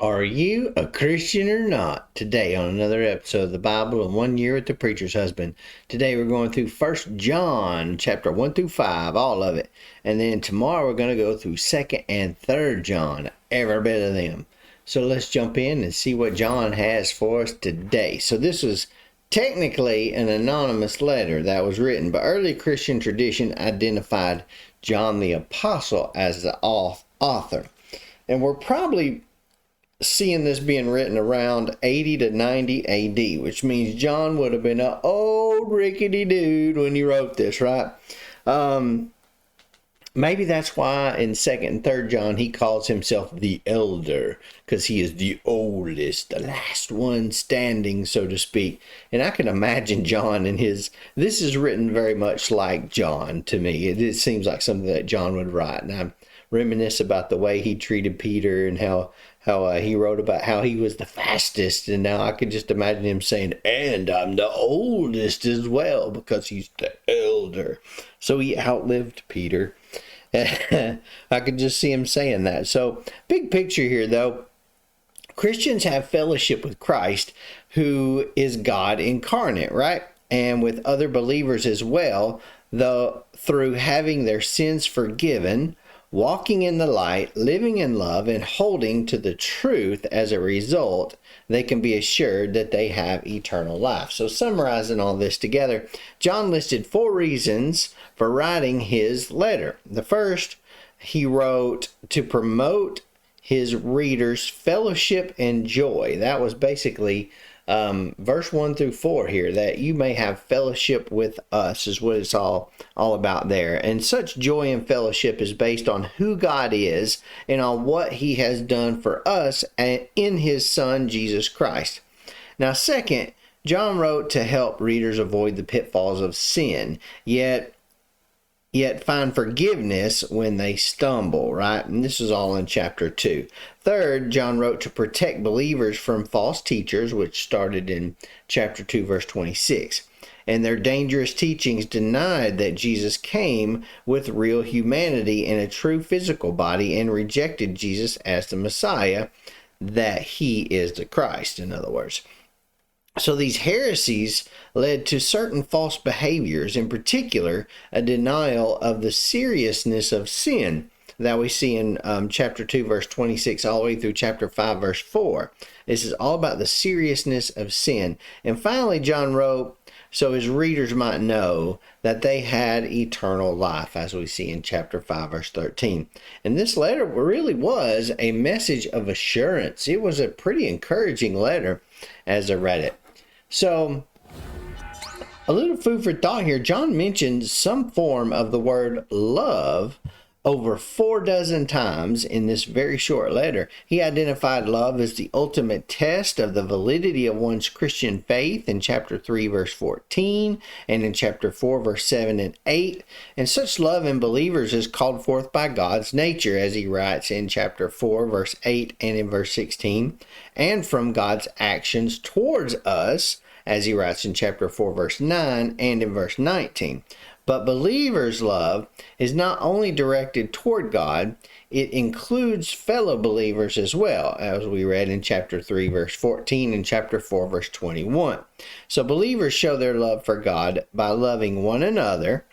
Are you a Christian or not? Today on another episode of the Bible in 1 year with the preacher's husband. Today we're going through 1 John chapter 1 through 5, all of it. And then tomorrow we're going to go through 2nd and 3rd John, every bit of them. So let's jump in and see what John has for us today. So this was technically an anonymous letter that was written, but early Christian tradition identified John the Apostle as the author. And we're probably seeing this being written around 80 to 90 AD, which means John would have been an old rickety dude when he wrote this, right? Maybe that's why in 2nd and 3rd John he calls himself the elder, because he is the oldest, the last one standing, so to speak. And I can imagine John and this is written very much like John to me. It seems like something that John would write, and I reminisce about the way he treated Peter and how he wrote about how he was the fastest, and now I could just imagine him saying, and I'm the oldest as well, because he's the elder. So he outlived Peter. I could just see him saying that. So big picture here though, Christians have fellowship with Christ, who is God incarnate, right? And with other believers as well, though, through having their sins forgiven, walking in the light, living in love, and holding to the truth. As a result, they can be assured that they have eternal life. So summarizing all this together, John listed 4 reasons for writing his letter. The first, he wrote to promote his readers' fellowship and joy. That was basically verse 1 through 4 here, that you may have fellowship with us, is what it's all about there. And such joy and fellowship is based on who God is and on what he has done for us in his son Jesus Christ. Now second, John wrote to help readers avoid the pitfalls of sin, yet find forgiveness when they stumble, right? And this is all in chapter 2. Third, John wrote to protect believers from false teachers, which started in chapter 2, verse 26. And their dangerous teachings denied that Jesus came with real humanity in a true physical body and rejected Jesus as the Messiah, that he is the Christ, in other words. So these heresies led to certain false behaviors, in particular, a denial of the seriousness of sin that we see in chapter 2, verse 26, all the way through chapter 5, verse 4. This is all about the seriousness of sin. And finally, John wrote so his readers might know that they had eternal life, as we see in chapter 5, verse 13. And this letter really was a message of assurance. It was a pretty encouraging letter as I read it. So, a little food for thought here. John mentions some form of the word love over 4 dozen times in this very short letter. He identified love as the ultimate test of the validity of one's Christian faith in chapter 3, verse 14, and in chapter 4, verse 7 and 8. And such love in believers is called forth by God's nature, as he writes in chapter 4, verse 8 and in verse 16, and from God's actions towards us, as he writes in chapter 4, verse 9 and in verse 19. But believers' love is not only directed toward God, it includes fellow believers as well, as we read in chapter 3, verse 14 and chapter 4, verse 21. So believers show their love for God by loving one another.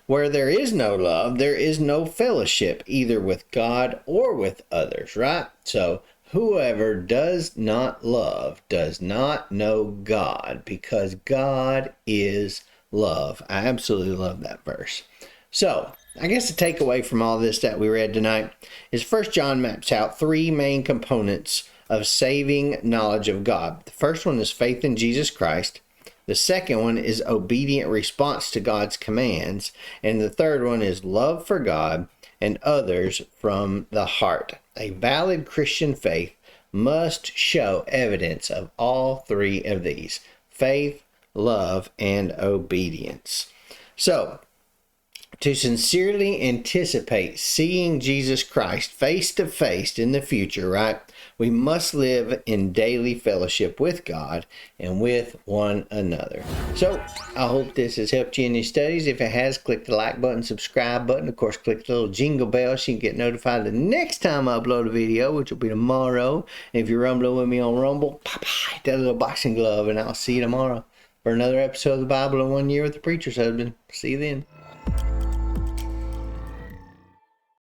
Where there is no love, there is no fellowship, either with God or with others, right? So whoever does not love does not know God, because God is love. I absolutely love that verse. So, I guess the takeaway from all this that we read tonight is 1 John maps out 3 main components of saving knowledge of God. The first one is faith in Jesus Christ. The second one is obedient response to God's commands. And the third one is love for God and others from the heart. A valid Christian faith must show evidence of all 3 of these: faith, love, and obedience. So, to sincerely anticipate seeing Jesus Christ face to face in the future, right? We must live in daily fellowship with God and with one another. So I hope this has helped you in your studies. If it has, click the like button, subscribe button. Of course, click the little jingle bell so you can get notified the next time I upload a video, which will be tomorrow. And if you're rumbling with me on Rumble, hit that little boxing glove, and I'll see you tomorrow for another episode of the Bible in 1 Year with the Preacher's Husband. See you then.